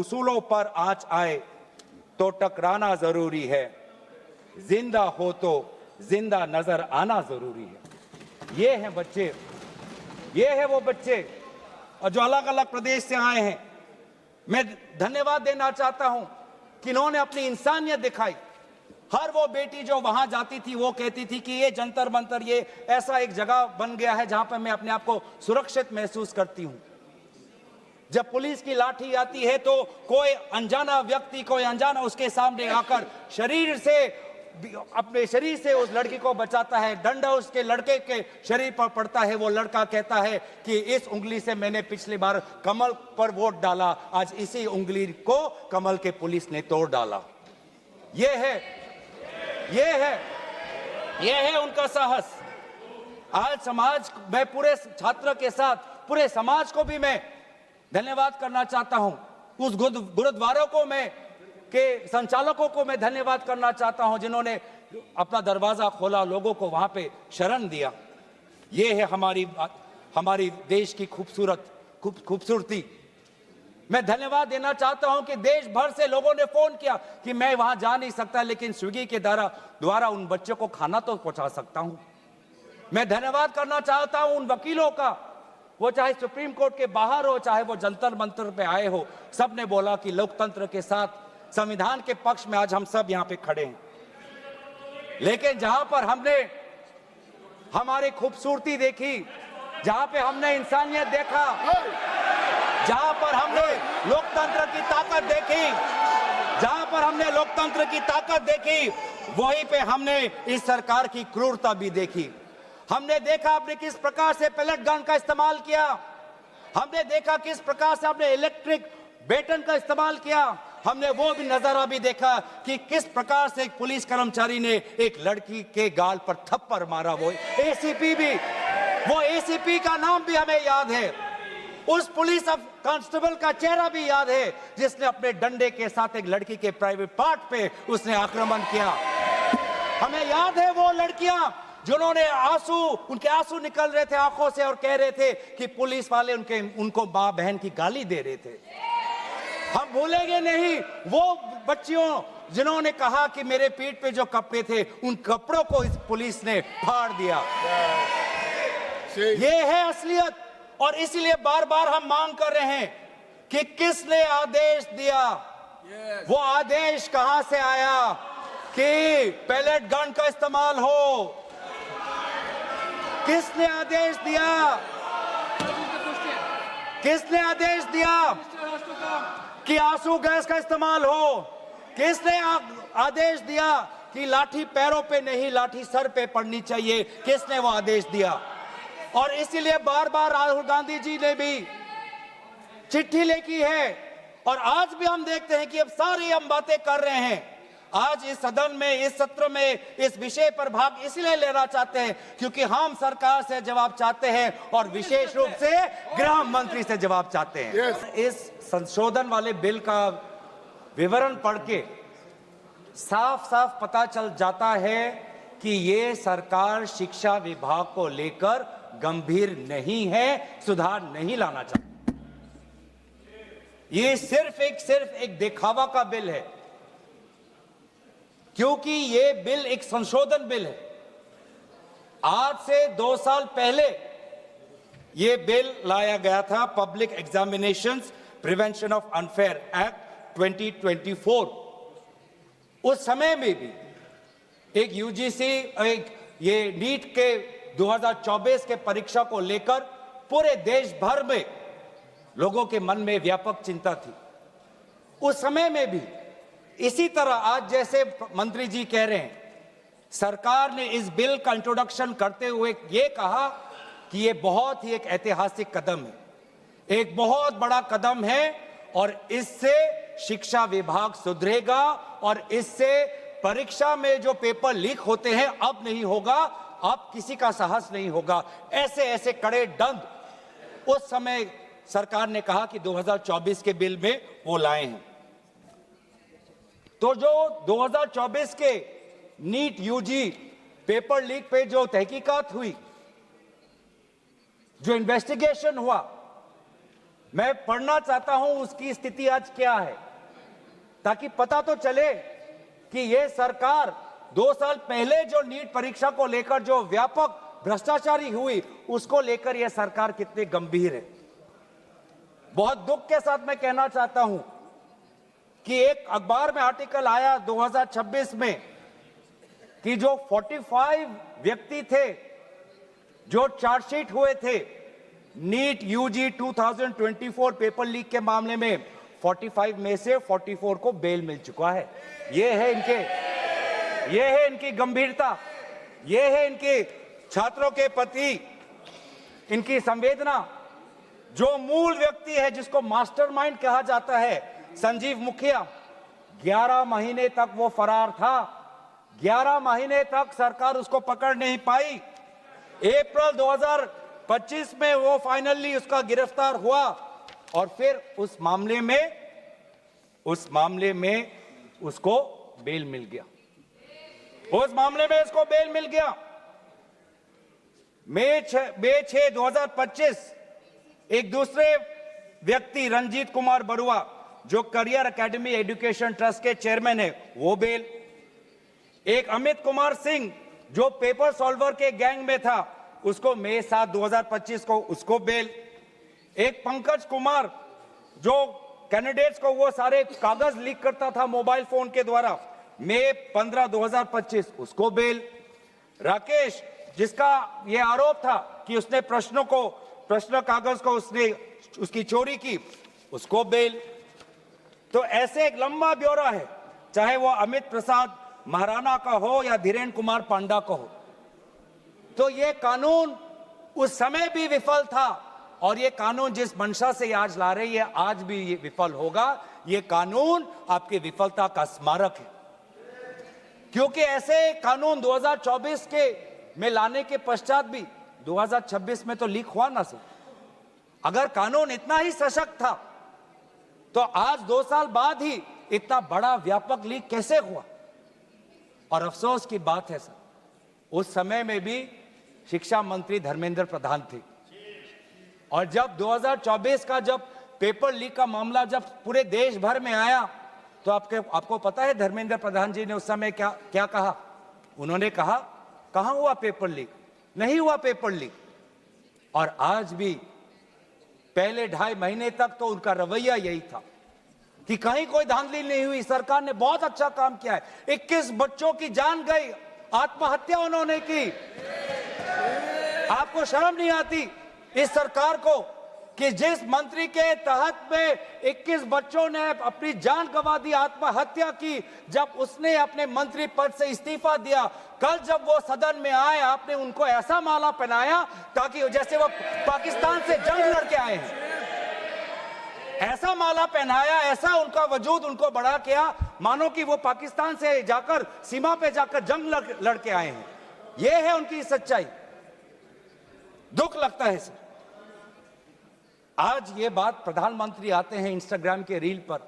उसूलों पर आंच आए तो टकराना जरूरी है, जिंदा हो तो जिंदा नजर आना जरूरी है। ये हैं बच्चे, ये है वो बच्चे और जो अलग अलग प्रदेश से आए हैं। मैं धन्यवाद देना चाहता हूं कि इन्होंने अपनी इंसानियत दिखाई। हर वो बेटी जो वहां जाती थी वो कहती थी कि ये जंतर मंतर, ये ऐसा एक जगह बन गया है जहां पर मैं अपने आप को सुरक्षित महसूस करती हूं। जब पुलिस की लाठी आती है तो कोई अनजाना व्यक्ति, कोई अनजाना उसके सामने आकर अपने शरीर से उस लड़की को बचाता है, डंडा उसके लड़के के शरीर पर पड़ता है, वो लड़का कहता है कि इस उंगली से मैंने पिछली बार कमल पर वोट डाला, आज इसी उंगली को कमल के पुलिस ने तोड़ डाला। ये है उनका साहस। आज समाज, मैं पूरे छात्र के साथ पूरे समाज को भी मैं धन्यवाद करना चाहता हूं। उस गुरुद्वारों को के संचालकों को मैं धन्यवाद करना चाहता हूं जिन्होंने अपना दरवाजा खोला, लोगों को वहां पे शरण दिया। ये है हमारी देश की खूबसूरती। मैं धन्यवाद देना चाहता हूं कि देश भर से लोगों ने फोन किया कि मैं वहां जा नहीं सकता, लेकिन स्विगी के द्वारा उन बच्चों को खाना तो पहुंचा सकता हूं। मैं धन्यवाद करना चाहता हूं उन वकीलों का, वो चाहे सुप्रीम कोर्ट के बाहर हो, चाहे वो जंतर मंतर पे आए हो, सबने बोला कि लोकतंत्र के साथ, संविधान के पक्ष में आज हम सब यहां पे खड़े हैं। लेकिन जहां पर हमने हमारी खूबसूरती देखी, जहां पे हमने इंसानियत देखा, जहां पर हमने लोकतंत्र की ताकत देखी, जहां पर हमने लोकतंत्र की ताकत देखी, वहीं पे हमने इस सरकार की क्रूरता भी देखी। हमने देखा आपने किस प्रकार से पैलेट गन का इस्तेमाल किया, हमने देखा किस प्रकार से आपने इलेक्ट्रिक बेटन का इस्तेमाल किया, हमने वो भी नजारा भी देखा कि किस प्रकार से एक पुलिस कर्मचारी ने एक लड़की के गाल पर थप्पड़ मारा। वो एसीपी का नाम भी हमें याद है, उस पुलिस कांस्टेबल का चेहरा भी याद है जिसने अपने डंडे के साथ एक लड़की के प्राइवेट पार्ट पे उसने आक्रमण किया। हमें याद है वो लड़कियां जिन्होंने उनके आंसू निकल रहे थे आंखों से और कह रहे थे कि पुलिस वाले उनको मां बहन की गाली दे रहे थे। हम भूलेंगे नहीं वो बच्चियों जिन्होंने कहा कि मेरे पीठ पे जो कपड़े थे उन कपड़ों को इस पुलिस ने फाड़ दिया। ये है असलियत। और इसीलिए बार बार हम मांग कर रहे हैं कि किसने आदेश दिया, वो आदेश कहां से आया कि पैलेट गन का इस्तेमाल हो, किसने आदेश दिया, किसने आदेश दिया कि आंसू गैस का इस्तेमाल हो, किसने आदेश दिया कि लाठी पैरों पे नहीं लाठी सर पे पड़नी चाहिए, किसने वो आदेश दिया। और इसीलिए बार बार राहुल गांधी जी ने भी चिट्ठी लिखी है और आज भी हम देखते हैं कि अब सारी हम बातें कर रहे हैं। आज इस सदन में, इस सत्र में इस विषय पर भाग इसलिए लेना चाहते हैं क्योंकि हम सरकार से जवाब चाहते हैं और विशेष रूप से गृह मंत्री से जवाब चाहते हैं। इस संशोधन वाले बिल का विवरण पढ़ के साफ साफ पता चल जाता है कि ये सरकार शिक्षा विभाग को लेकर गंभीर नहीं है, सुधार नहीं लाना चाहती। ये सिर्फ एक दिखावा का बिल है क्योंकि ये बिल एक संशोधन बिल है। आज से 2 साल पहले ये बिल लाया गया था, public examinations prevention of unfair act 2024। उस समय में भी एक यूजीसी ये नीट के 2024 के परीक्षा को लेकर पूरे देश भर में लोगों के मन में व्यापक चिंता थी। उस समय में भी इसी तरह आज जैसे मंत्री जी कह रहे हैं, सरकार ने इस बिल का इंट्रोडक्शन करते हुए ये कहा कि ये बहुत ही एक ऐतिहासिक कदम है, एक बहुत बड़ा कदम है और इससे शिक्षा विभाग सुधरेगा और इससे परीक्षा में जो पेपर लीक होते हैं अब नहीं होगा, अब किसी का साहस नहीं होगा। ऐसे कड़े दंड उस समय सरकार ने कहा कि 2024 के बिल में वो लाए हैं। तो जो 2024 के नीट यूजी पेपर लीक पे जो तहकीकात हुई, जो इन्वेस्टिगेशन हुआ, मैं पढ़ना चाहता हूं उसकी स्थिति आज क्या है, ताकि पता तो चले कि यह सरकार 2 साल पहले जो नीट परीक्षा को लेकर जो व्यापक भ्रष्टाचारी हुई, उसको लेकर यह सरकार कितनी गंभीर है। बहुत दुख के साथ मैं कहना चाहता हूं कि एक अखबार में आर्टिकल आया 2026 में कि जो 45 व्यक्ति थे जो चार्जशीट हुए थे नीट यूजी 2024 पेपर लीक के मामले में, 45 में से 44 को बेल मिल चुका है। ये है इनकी गंभीरता, ये है इनके छात्रों के प्रति इनकी संवेदना। जो मूल व्यक्ति है जिसको मास्टरमाइंड कहा जाता है, संजीव मुखिया, 11 महीने तक वो फरार था। 11 महीने तक सरकार उसको पकड़ नहीं पाई। अप्रैल 2025 में वो फाइनली उसका गिरफ्तार हुआ और फिर उस मामले में उसको बेल मिल गया। मई 6, 2025 एक दूसरे व्यक्ति रंजीत कुमार बरुआ जो करियर एकेडमी एजुकेशन ट्रस्ट के चेयरमैन है, वो बेल। एक अमित कुमार सिंह जो पेपर सॉल्वर के गैंग में था, उसको मई 7, 2025 को उसको बेल। एक पंकज कुमार जो कैंडिडेट्स को वो सारे कागज लीक करता था मोबाइल फोन के द्वारा, मई 15, 2025 उसको बेल। राकेश जिसका ये आरोप था कि उसने प्रश्न कागज को उसकी चोरी की, उसको बेल। तो ऐसे एक लंबा ब्यौरा है, चाहे वो अमित प्रसाद महाराणा का हो या धीरेन्द्र कुमार पांडा का हो। तो ये कानून उस समय भी विफल था और ये कानून जिस मंशा से आज ला रही है, आज भी ये विफल होगा। ये कानून आपकी विफलता का स्मारक है, क्योंकि ऐसे कानून 2024 में लाने के पश्चात भी 2026 में तो लीक हुआ ना सर। अगर कानून इतना ही सशक्त था तो आज 2 साल बाद ही इतना बड़ा व्यापक लीक कैसे हुआ। और अफसोस की बात है सर, उस समय में भी शिक्षा मंत्री धर्मेंद्र प्रधान थे। और जब 2024 का जब पेपर लीक का मामला जब पूरे देश भर में आया, तो आपको पता है धर्मेंद्र प्रधान जी ने उस समय क्या कहा? उन्होंने कहा, कहां हुआ पेपर लीक? नहीं हुआ पेपर लीक। और आज भी पहले 2.5 महीने तक तो उनका रवैया यही था कि कहीं कोई धांधली नहीं हुई, सरकार ने बहुत अच्छा काम किया है। 21 बच्चों की जान गई, आत्महत्या उन्होंने की। आपको शर्म नहीं आती इस सरकार को कि जिस मंत्री के तहत में 21 बच्चों ने अपनी जान गंवा दी, आत्महत्या की, जब उसने अपने मंत्री पद से इस्तीफा दिया, कल जब वो सदन में आए, आपने उनको ऐसा माला पहनाया ताकि जैसे वो पाकिस्तान से जंग लड़के आए हैं, ऐसा माला पहनाया, ऐसा उनका वजूद उनको बड़ा किया मानो कि वो पाकिस्तान से जाकर सीमा पे जाकर जंग लड़के आए हैं। ये है उनकी सच्चाई। दुख लगता है सर। आज ये बात प्रधानमंत्री आते हैं इंस्टाग्राम के रील पर,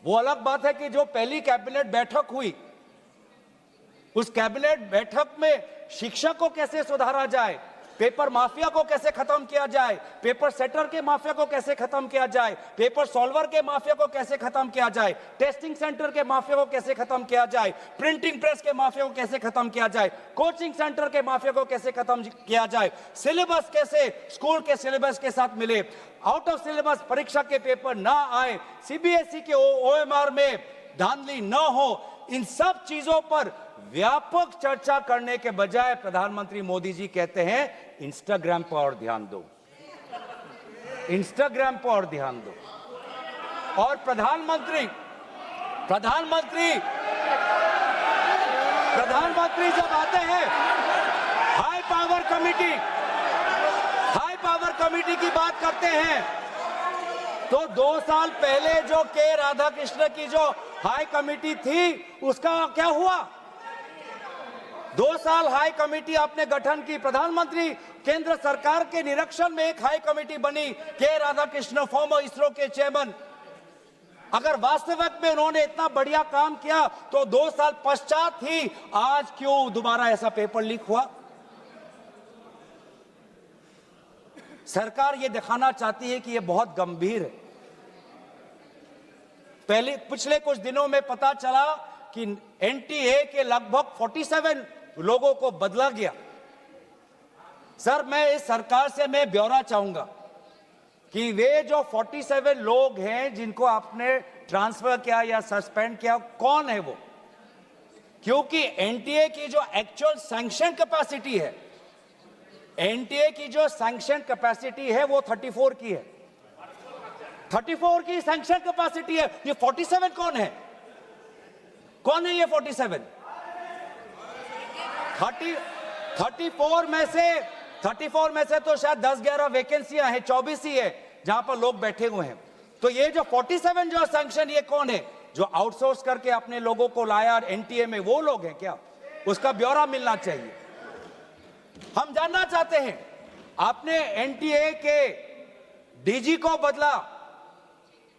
वो अलग बात है कि जो पहली कैबिनेट बैठक हुई, उस कैबिनेट बैठक में शिक्षा को कैसे सुधारा जाए, पेपर माफिया को कैसे खत्म किया जाए, पेपर सेटर के माफिया को कैसे खत्म किया जाए, पेपर सॉल्वर के माफिया को कैसे खत्म किया जाए, टेस्टिंग सेंटर के माफिया को कैसे खत्म किया जाए, प्रिंटिंग प्रेस के माफिया को कैसे खत्म किया जाए, कोचिंग सेंटर के माफिया को कैसे खत्म किया जाए, सिलेबस कैसे स्कूल के सिलेबस के साथ मिले, आउट ऑफ सिलेबस परीक्षा के पेपर ना आए, सीबीएसई के ओएमआर में धांधली न हो, इन सब चीजों पर व्यापक चर्चा करने के बजाय प्रधानमंत्री मोदी जी कहते हैं इंस्टाग्राम पर और ध्यान दो, इंस्टाग्राम पर और ध्यान दो। और प्रधानमंत्री जब आते हैं हाई पावर कमेटी की बात करते हैं, तो 2 साल पहले जो के राधाकृष्ण की जो हाई कमेटी थी, उसका क्या हुआ? 2 साल हाई कमेटी आपने गठन की, प्रधानमंत्री केंद्र सरकार के निरीक्षण में एक हाई कमेटी बनी, के राधाकृष्ण फॉर्मर इसरो के चेयरमैन। अगर वास्तविक में उन्होंने इतना बढ़िया काम किया तो 2 साल पश्चात ही आज क्यों दोबारा ऐसा पेपर लीक हुआ? सरकार ये दिखाना चाहती है कि ये बहुत गंभीर है। पिछले कुछ दिनों में पता चला कि एनटीए के लगभग 47 लोगों को बदला गया। सर, मैं इस सरकार से मैं ब्यौरा चाहूंगा कि वे जो 47 लोग हैं जिनको आपने ट्रांसफर किया या सस्पेंड किया, कौन है वो? क्योंकि एनटीए की जो एक्चुअल सैंक्शन कैपेसिटी है, एनटीए की जो सैंक्शन कैपेसिटी है वो 34 की है। 34 की सैंक्शन कैपेसिटी है। ये 47 कौन है? कौन है ये 47? 34 में से तो शायद 10-11 वैकेंसियां हैं, 24 ही है जहां पर लोग बैठे हुए हैं। तो ये जो 47 जो सैंक्शन, ये कौन है? जो आउटसोर्स करके अपने लोगों को लाया एनटीए में, वो लोग हैं क्या? उसका ब्यौरा मिलना चाहिए। हम जानना चाहते हैं, आपने एनटीए के डीजी को बदला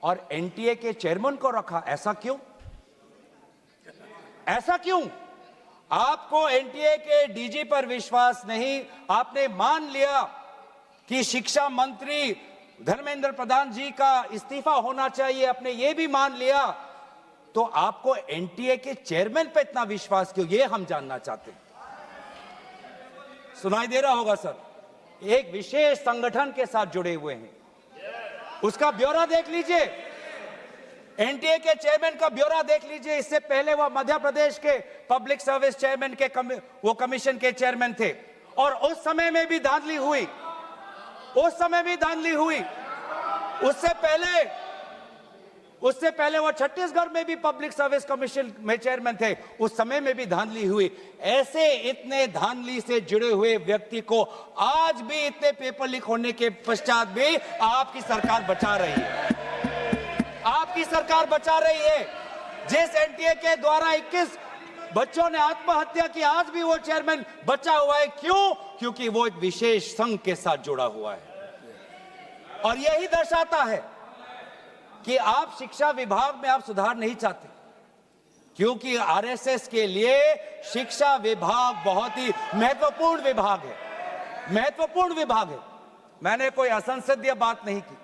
और एनटीए के चेयरमैन को रखा, ऐसा क्यों? ऐसा क्यों? आपको एनटीए के डीजी पर विश्वास नहीं, आपने मान लिया कि शिक्षा मंत्री धर्मेंद्र प्रधान जी का इस्तीफा होना चाहिए, आपने ये भी मान लिया, तो आपको एनटीए के चेयरमैन पे इतना विश्वास क्यों? ये हम जानना चाहते हैं। सुनाई दे रहा होगा सर, एक विशेष संगठन के साथ जुड़े हुए हैं, उसका ब्यौरा देख लीजिए। एनटीए के चेयरमैन का ब्यौरा देख लीजिए। इससे पहले वह मध्य प्रदेश के पब्लिक सर्विस चेयरमैन के वो कमीशन के चेयरमैन थे, और उस समय में भी धांधली हुई, उस समय भी धांधली हुई। उससे पहले वो छत्तीसगढ़ में भी पब्लिक सर्विस कमीशन में चेयरमैन थे, उस समय में भी धांधली हुई। ऐसे इतने धांधली से जुड़े हुए व्यक्ति को आज भी इतने पेपर लीक होने के पश्चात भी आपकी सरकार बचा रही है। आपकी सरकार बचा रही है। जिस एनटीए के द्वारा 21 बच्चों ने आत्महत्या की, आज भी वो चेयरमैन बचा हुआ है। क्यों? क्योंकि वो एक विशेष संघ के साथ जुड़ा हुआ है। और यही दर्शाता है कि आप शिक्षा विभाग में आप सुधार नहीं चाहते, क्योंकि आरएसएस के लिए शिक्षा विभाग बहुत ही महत्वपूर्ण विभाग है, महत्वपूर्ण विभाग है। मैंने कोई असंसदीय बात नहीं की।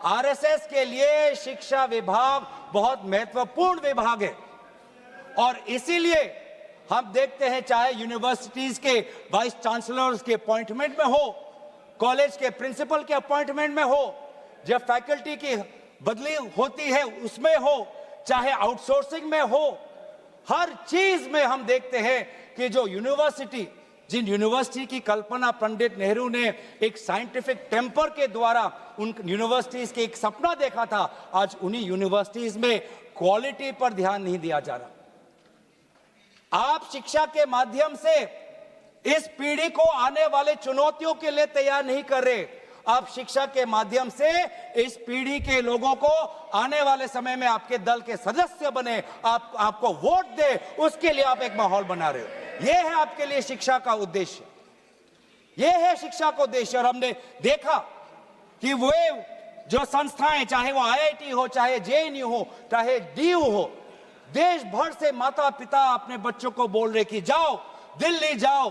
आरएसएस के लिए शिक्षा विभाग बहुत महत्वपूर्ण विभाग है, और इसीलिए हम देखते हैं, चाहे यूनिवर्सिटीज के वाइस चांसलर्स के अपॉइंटमेंट में हो, कॉलेज के प्रिंसिपल के अपॉइंटमेंट में हो, जब फैकल्टी की बदली होती है उसमें हो, चाहे आउटसोर्सिंग में हो, हर चीज में हम देखते हैं कि जो जिन यूनिवर्सिटी की कल्पना पंडित नेहरू ने एक साइंटिफिक टेम्पर के द्वारा उन यूनिवर्सिटीज के एक सपना देखा था, आज उन्हीं यूनिवर्सिटीज में क्वालिटी पर ध्यान नहीं दिया जा रहा। आप शिक्षा के माध्यम से इस पीढ़ी को आने वाले चुनौतियों के लिए तैयार नहीं कर रहे। आप शिक्षा के माध्यम से इस पीढ़ी के लोगों को आने वाले समय में आपके दल के सदस्य बने, आपको वोट दे, उसके लिए आप एक माहौल बना रहे हो। यह है आपके लिए शिक्षा का उद्देश्य, यह है शिक्षा का उद्देश्य। और हमने देखा कि वे जो संस्थाएं, चाहे वो आईआईटी हो, चाहे जेएनयू हो, चाहे डीयू हो, देश भर से माता पिता अपने बच्चों को बोल रहे कि जाओ दिल्ली जाओ,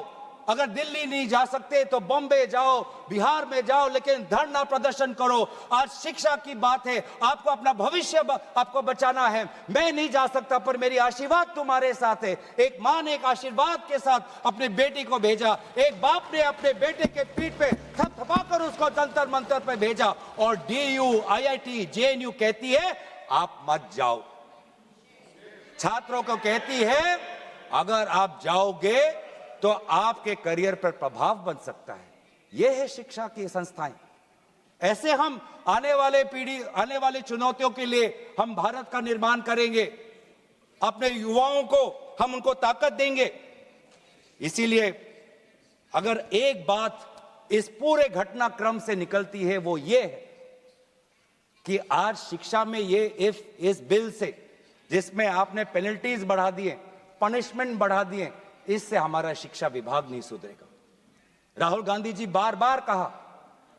अगर दिल्ली नहीं जा सकते तो बॉम्बे जाओ, बिहार में जाओ, लेकिन धरना प्रदर्शन करो। आज शिक्षा की बात है, आपको अपना भविष्य आपको बचाना है। मैं नहीं जा सकता, पर मेरी आशीर्वाद तुम्हारे साथ है। एक मां ने एक आशीर्वाद के साथ अपने बेटी को भेजा, एक बाप ने अपने बेटे के पीठ पे थपथपाकर उसको जंतर मंतर पे भेजा, और डीयू, आईआईटी, जेएनयू कहती है आप मत जाओ। छात्रों को कहती है अगर आप जाओगे तो आपके करियर पर प्रभाव बन सकता है। यह है शिक्षा की संस्थाएं। ऐसे हम आने वाली चुनौतियों के लिए हम भारत का निर्माण करेंगे, अपने युवाओं को हम उनको ताकत देंगे। इसीलिए अगर एक बात इस पूरे घटनाक्रम से निकलती है वो ये है कि आज शिक्षा में इस बिल से, जिसमें आपने पेनल्टीज बढ़ा दिए, पनिशमेंट बढ़ा दिए, इससे हमारा शिक्षा विभाग नहीं सुधरेगा। राहुल गांधी जी बार बार कहा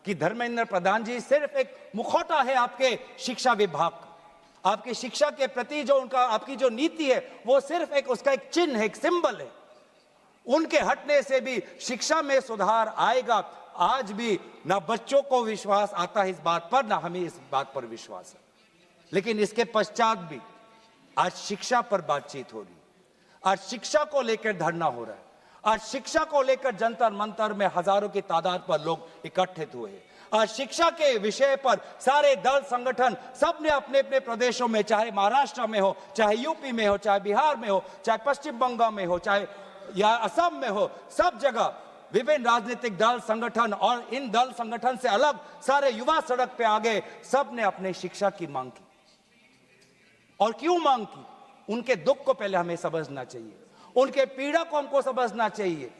कि धर्मेंद्र प्रधान जी सिर्फ एक मुखौटा है आपके शिक्षा विभाग का। आपकी शिक्षा के प्रति जो आपकी जो नीति है वो सिर्फ उसका एक चिन्ह है, एक सिंबल है। उनके हटने से भी शिक्षा में सुधार आएगा। आज भी ना बच्चों को विश्वास आता है इस बात पर, ना हमें इस बात पर विश्वास है। लेकिन इसके पश्चात भी आज शिक्षा पर बातचीत हो रही, आज शिक्षा को लेकर धरना हो रहा है, आज शिक्षा को लेकर जंतर मंतर में हजारों की तादाद पर लोग इकट्ठित हुए हैं। आज शिक्षा के विषय पर सारे दल संगठन सब ने अपने अपने प्रदेशों में, चाहे महाराष्ट्र में हो, चाहे यूपी में हो, चाहे बिहार में हो, चाहे पश्चिम बंगाल में हो, चाहे या असम में हो, सब जगह विभिन्न राजनीतिक दल संगठन और इन दल संगठन से अलग सारे युवा सड़क पे आ गए। सब ने अपने शिक्षा की मांग की। और क्यों मांग की? उनके दुख को पहले हमें समझना चाहिए, उनके पीड़ा को हमको समझना चाहिए,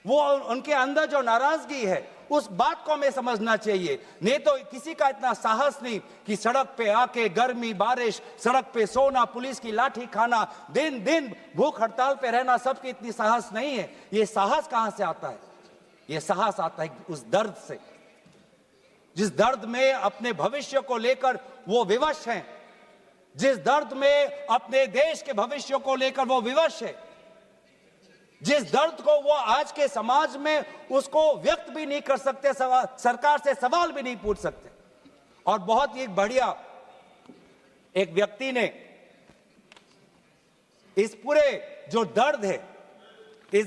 वो उनके अंदर जो नाराजगी है उस बात को हमें समझना चाहिए। नहीं तो किसी का इतना साहस नहीं कि सड़क पे आके गर्मी बारिश, सड़क पे सोना, पुलिस की लाठी खाना, दिन दिन भूख हड़ताल पे रहना, सबकी इतनी साहस नहीं है। ये साहस कहां से आता है? ये साहस आता है उस दर्द से, जिस दर्द में अपने भविष्य को लेकर वो विवश हैं, जिस दर्द में अपने देश के भविष्य को लेकर वो विवश है, जिस दर्द को वो आज के समाज में उसको व्यक्त भी नहीं कर सकते, सरकार से सवाल भी नहीं पूछ सकते। और बहुत ही बढ़िया एक व्यक्ति ने इस पूरे जो दर्द है, इस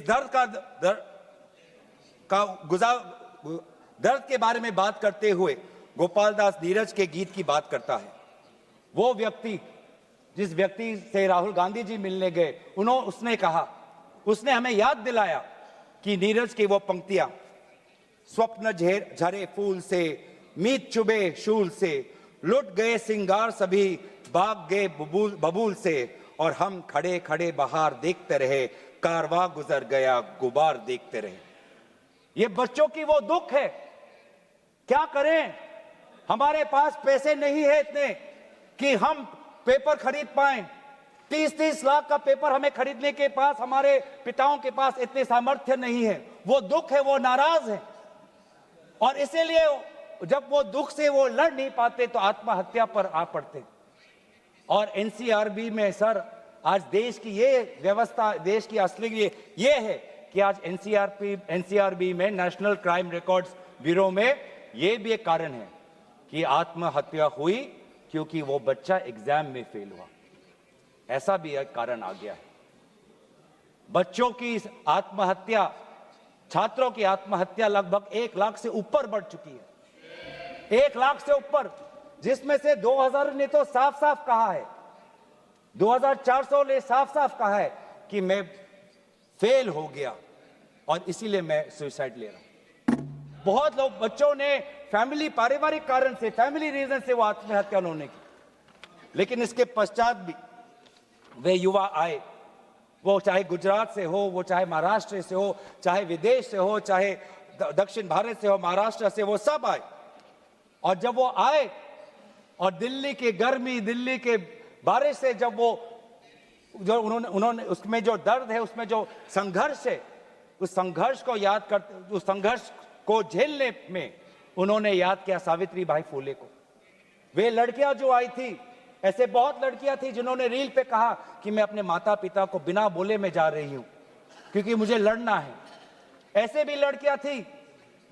दर्द के बारे में बात करते हुए गोपाल दास नीरज के गीत की बात करता है। वो व्यक्ति जिस व्यक्ति से राहुल गांधी जी मिलने गए, उसने कहा, उसने हमें याद दिलाया कि नीरज की वो पंक्तियां, स्वप्न झरे फूल से, मीत चुबे शूल से, लुट गए सिंगार सभी, भाग गए बबूल से, और हम खड़े खड़े बहार देखते रहे, कारवां गुजर गया गुबार देखते रहे। ये बच्चों की वो दुख है। क्या करें? हमारे पास पैसे नहीं है इतने कि हम पेपर खरीद पाएं। 30-30 लाख का पेपर हमें खरीदने के पास, हमारे पिताओं के पास इतने सामर्थ्य नहीं है। वो दुख है, वो नाराज है, और इसीलिए जब वो दुख से वो लड़ नहीं पाते तो आत्महत्या पर आ पड़ते। और एनसीआरबी में सर, आज देश की ये व्यवस्था, देश की असली ये है कि आज एनसीआरबी में, नेशनल क्राइम रिकॉर्ड्स ब्यूरो में, ये भी एक कारण है कि आत्महत्या हुई क्योंकि वो बच्चा एग्जाम में फेल हुआ। ऐसा भी एक कारण आ गया है। बच्चों की आत्महत्या, छात्रों की आत्महत्या लगभग 1 लाख से ऊपर बढ़ चुकी है। 1 लाख से ऊपर, जिसमें से 2000 ने तो साफ साफ कहा है, 2400 ने साफ साफ कहा है कि मैं फेल हो गया और इसीलिए मैं सुसाइड ले रहा हूं। बहुत लोग, बच्चों ने फैमिली, पारिवारिक कारण से, फैमिली रीजन से वो आत्महत्या उन्होंने की। लेकिन इसके पश्चात भी वे युवा आए, वो चाहे गुजरात से हो, वो चाहे महाराष्ट्र से हो, चाहे विदेश से हो, चाहे दक्षिण भारत से हो, महाराष्ट्र से, वो सब आए। और जब वो आए और दिल्ली की गर्मी, दिल्ली के बारिश से जब वो जो उन्होंने उसमें जो दर्द है, उसमें जो संघर्ष है, उस संघर्ष को याद करते, उस संघर्ष को झेलने में उन्होंने याद किया सावित्री बाई फुले को। वे लड़कियां जो आई थी, ऐसे बहुत लड़कियां थी जिन्होंने रील पे कहा कि मैं अपने माता पिता को बिना बोले में जा रही हूं क्योंकि मुझे लड़ना है। ऐसे भी लड़कियां थी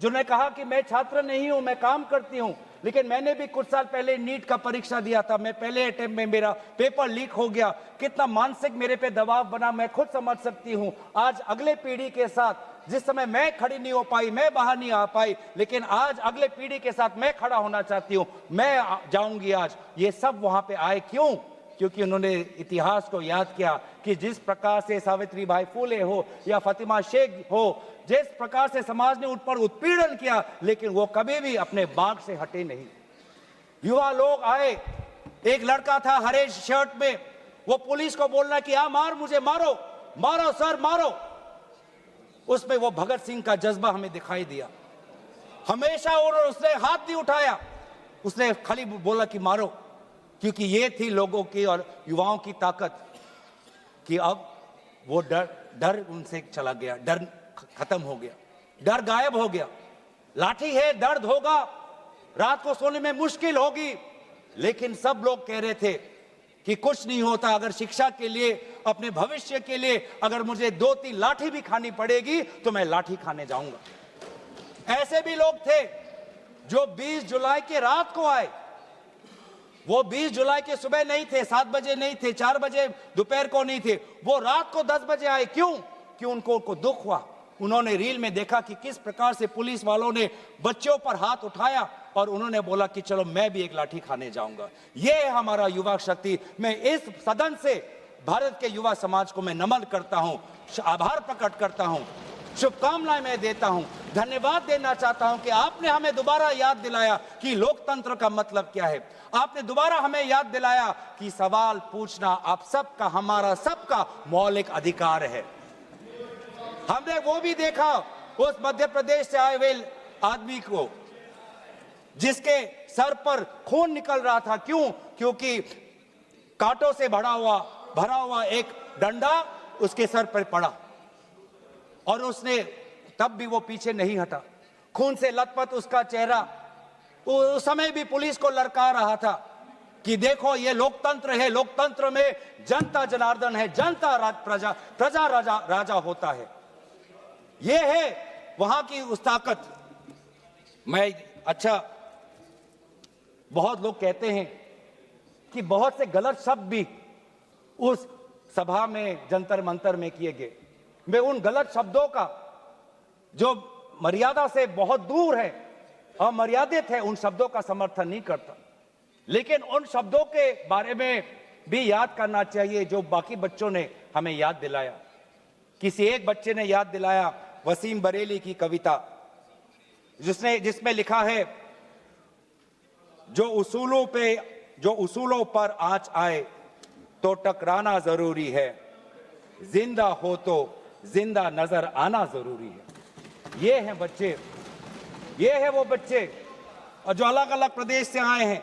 जिन्होंने कहा कि मैं छात्र नहीं हूं, मैं काम करती हूं, लेकिन मैंने भी कुछ साल पहले नीट का परीक्षा दिया था, मैं पहले अटेम्प्ट में मेरा पेपर लीक हो गया, कितना मानसिक मेरे पे दबाव बना मैं खुद समझ सकती हूं। आज अगले पीढ़ी के साथ, जिस समय मैं खड़ी नहीं हो पाई, मैं बाहर नहीं आ पाई, लेकिन आज अगले पीढ़ी के साथ मैं खड़ा होना चाहती हूं, मैं जाऊंगी आज। ये सब वहां पे आए क्यों? क्योंकि उन्होंने इतिहास को याद किया कि जिस प्रकार से सावित्री बाई फुले हो या फातिमा शेख हो, जिस प्रकार से समाज ने उन पर उत्पीड़न किया, लेकिन वो कभी भी अपने बाग से हटे नहीं। युवा लोग आए, एक लड़का था हरे शर्ट में, वो पुलिस को बोलना कि हाँ मार, मुझे मारो, मारो सर मारो। उसमें वो भगत सिंह का जज्बा हमें दिखाई दिया। हमेशा उसने हाथ नहीं उठाया, उसने खाली बोला कि मारो, क्योंकि ये थी लोगों की और युवाओं की ताकत कि अब वो डर उनसे चला गया, डर खत्म हो गया, डर गायब हो गया। लाठी है, दर्द होगा, रात को सोने में मुश्किल होगी, लेकिन सब लोग कह रहे थे कि कुछ नहीं होता, अगर शिक्षा के लिए, अपने भविष्य के लिए अगर मुझे 2-3 लाठी भी खानी पड़ेगी तो मैं लाठी खाने जाऊंगा। ऐसे भी लोग थे जो 20 जुलाई के रात को आए। वो 20 जुलाई के सुबह नहीं थे, 7 बजे नहीं थे, 4 बजे दोपहर को नहीं थे, वो रात को 10 बजे आए। क्यों? कि उनको दुख हुआ। उन्होंने रील में देखा कि किस प्रकार से पुलिस वालों ने बच्चों पर हाथ उठाया और उन्होंने बोला कि चलो मैं भी एक लाठी खाने जाऊंगा। ये है हमारा युवा शक्ति। मैं इस सदन से भारत के युवा समाज को मैं नमन करता हूं, आभार प्रकट करता हूं, शुभकामनाएं मैं देता हूं, धन्यवाद देना चाहता हूं कि आपने हमें दोबारा याद दिलाया कि लोकतंत्र का मतलब क्या है। आपने दोबारा हमें याद दिलाया कि सवाल पूछना आप सबका, हमारा सबका मौलिक अधिकार है। हमने वो भी देखा उस मध्य प्रदेश से आए हुए आदमी को जिसके सर पर खून निकल रहा था। क्यों? क्योंकि कांटों से भरा हुआ एक डंडा उसके सर पर पड़ा और उसने तब भी वो पीछे नहीं हटा। खून से लथपथ उसका चेहरा, उस समय भी पुलिस को ललकार रहा था कि देखो ये लोकतंत्र है, लोकतंत्र में जनता जनार्दन है, जनता प्रजा राजा होता है। ये है वहां की उस ताकत। बहुत लोग कहते हैं कि बहुत से गलत शब्द भी उस सभा में जंतर मंतर में किए गए। मैं उन गलत शब्दों का जो मर्यादा से बहुत दूर है, अमर्यादित है, उन शब्दों का समर्थन नहीं करता, लेकिन उन शब्दों के बारे में भी याद करना चाहिए जो बाकी बच्चों ने हमें याद दिलाया। किसी एक बच्चे ने याद दिलाया वसीम बरेली की कविता, जिसमें लिखा है, जो उसूलों पर आंच आए तो टकराना जरूरी है, जिंदा हो तो जिंदा नजर आना जरूरी है। ये हैं बच्चे, ये है वो बच्चे और जो अलग अलग प्रदेश से आए हैं।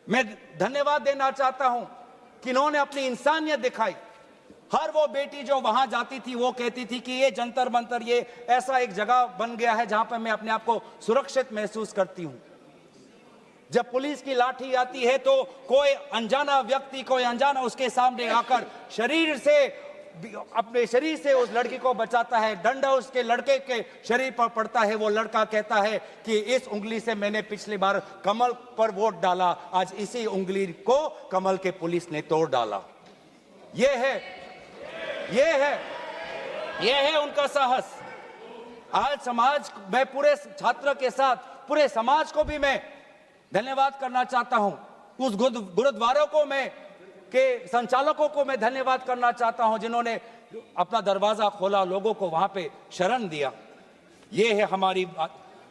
मैं धन्यवाद देना चाहता हूं कि इन्होंने अपनी इंसानियत दिखाई। हर वो बेटी जो वहां जाती थी वो कहती थी कि ये जंतर मंतर ये ऐसा एक जगह बन गया है जहां पर मैं अपने आप को सुरक्षित महसूस करती हूं। जब पुलिस की लाठी आती है तो कोई अनजाना व्यक्ति, कोई अनजाना उसके सामने आकर अपने शरीर से उस लड़की को बचाता है। डंडा उसके लड़के के शरीर पर पड़ता है। वो लड़का कहता है कि इस उंगली से मैंने पिछली बार कमल पर वोट डाला, आज इसी उंगली को कमल के पुलिस ने तोड़ डाला। ये है उनका साहस। आज समाज, मैं पूरे छात्र के साथ पूरे समाज को भी मैं धन्यवाद करना चाहता हूं। उस गुरुद्वारों को के संचालकों को मैं धन्यवाद करना चाहता हूं जिन्होंने अपना दरवाजा खोला, लोगों को वहां पे शरण दिया। ये है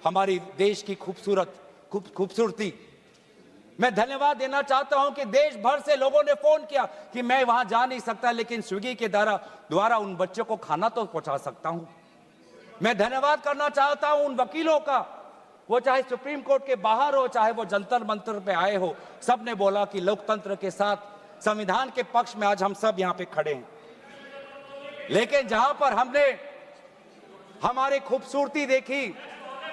हमारी देश की खूबसूरती। मैं धन्यवाद देना चाहता हूं कि देश भर से लोगों ने फोन किया कि मैं वहां जा नहीं सकता, लेकिन स्विगी के द्वारा उन बच्चों को खाना तो पहुंचा सकता हूं। मैं धन्यवाद करना चाहता हूं उन वकीलों का, वो चाहे सुप्रीम कोर्ट के बाहर हो, चाहे वो जंतर मंतर पे आए हो, सब ने बोला कि लोकतंत्र के साथ संविधान के पक्ष में आज हम सब यहां पे खड़े हैं। लेकिन जहां पर हमने हमारी खूबसूरती देखी,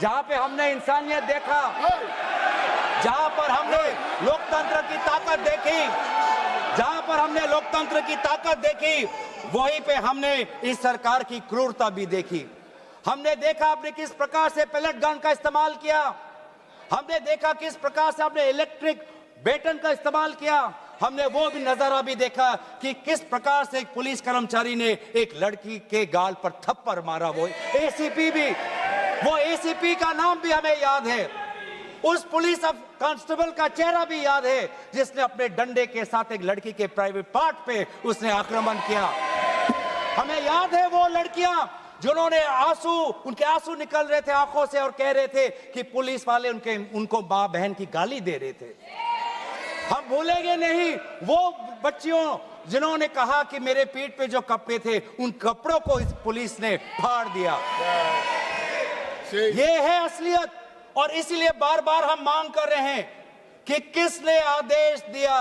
जहां पे हमने इंसानियत देखा, जहां पर हमने लोकतंत्र की ताकत देखी, वहीं पे हमने इस सरकार की क्रूरता भी देखी। हमने देखा आपने किस प्रकार से पैलेट गन का इस्तेमाल किया, हमने देखा किस प्रकार से आपने इलेक्ट्रिक बेटन का इस्तेमाल किया, हमने वो भी नजारा भी देखा कि किस प्रकार से एक पुलिस कर्मचारी ने एक लड़की के गाल पर थप्पड़ मारा। वो एसीपी का नाम भी हमें याद है, उस पुलिस कांस्टेबल का चेहरा भी याद है जिसने अपने डंडे के साथ एक लड़की के प्राइवेट पार्ट पे उसने आक्रमण किया। हमें याद है वो लड़कियां जिन्होंने उनके आंसू निकल रहे थे आंखों से और कह रहे थे कि पुलिस वाले उनको मां बहन की गाली दे रहे थे। हम भूलेंगे नहीं वो बच्चियों जिन्होंने कहा कि मेरे पीठ पे जो कपड़े थे उन कपड़ों को इस पुलिस ने फाड़ दिया। ये है असलियत। और इसीलिए बार बार हम मांग कर रहे हैं कि किसने आदेश दिया,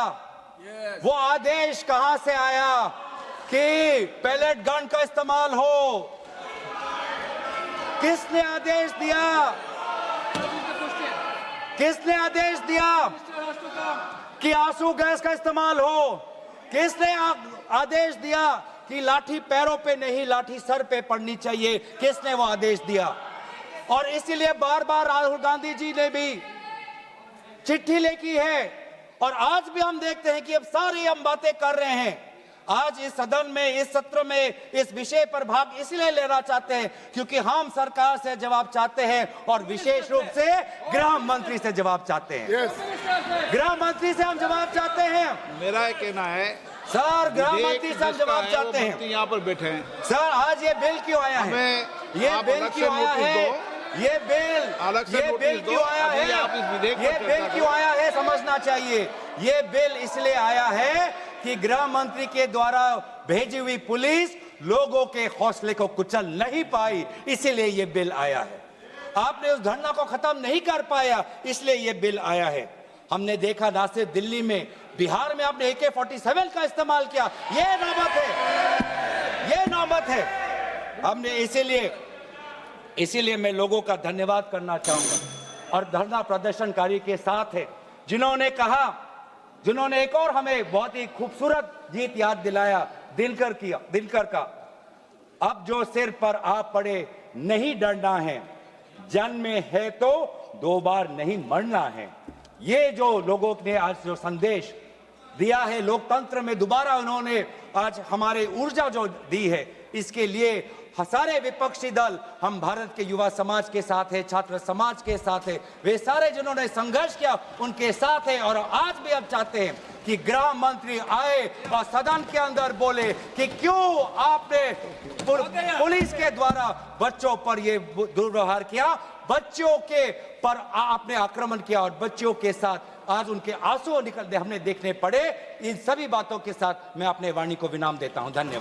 वो आदेश कहां से आया कि पैलेट गन का इस्तेमाल हो? किसने आदेश दिया? किसने आदेश दिया कि आंसू गैस का इस्तेमाल हो? किसने आदेश दिया कि लाठी पैरों पे नहीं, लाठी सर पे पड़नी चाहिए? किसने वो आदेश दिया? और इसीलिए बार बार राहुल गांधी जी ने भी चिट्ठी लिखी है और आज भी हम देखते हैं कि अब सारी हम बातें कर रहे हैं। आज इस सदन में, इस सत्र में इस विषय पर भाग इसलिए लेना चाहते हैं क्योंकि हम सरकार से जवाब चाहते हैं और विशेष रूप से गृह मंत्री से जवाब चाहते हैं। गृह मंत्री से हम जवाब चाहते हैं। मेरा कहना है सर, गृह मंत्री से हम जवाब चाहते हैं। यहाँ पर बैठे हैं सर, आज ये बिल क्यों आया है? ये बिल क्यों आया है? ये बिल क्यों आया है? ये बिल क्यों आया है समझना चाहिए। ये बिल इसलिए आया है कि गृह मंत्री के द्वारा भेजी हुई पुलिस लोगों के हौसले को कुचल नहीं पाई, इसीलिए ये बिल आया है। आपने उस धरना को खत्म नहीं कर पाया, इसलिए ये बिल आया है। हमने देखा ना सिर्फ दिल्ली में, बिहार में आपने AK-47 का इस्तेमाल किया। ये नौबत है, ये नौबत है। हमने इसीलिए मैं लोगों का धन्यवाद करना चाहूंगा और धरना प्रदर्शनकारी के साथ है जिन्होंने एक और हमें बहुत ही खूबसूरत गीत याद दिलाया, दिनकर का। अब जो सिर पर आ पड़े नहीं डरना है, जन्म में है तो 2 बार नहीं मरना है। ये जो लोगों ने आज जो संदेश दिया है लोकतंत्र में, दोबारा उन्होंने आज हमारे ऊर्जा जो दी है, इसके लिए सारे विपक्षी दल, हम भारत के युवा समाज के साथ है, छात्र समाज के साथ है, वे सारे जिन्होंने संघर्ष किया उनके साथ है। और आज भी हम चाहते हैं कि गृह मंत्री आए और सदन के अंदर बोले कि क्यों आपने पुलिस के द्वारा बच्चों पर ये दुर्व्यवहार किया, बच्चों के पर आपने आक्रमण किया और बच्चों के साथ आज उनके आंसू निकलते हमने देखने पड़े। इन सभी बातों के साथ मैं अपने वाणी को विराम देता हूं। धन्यवाद।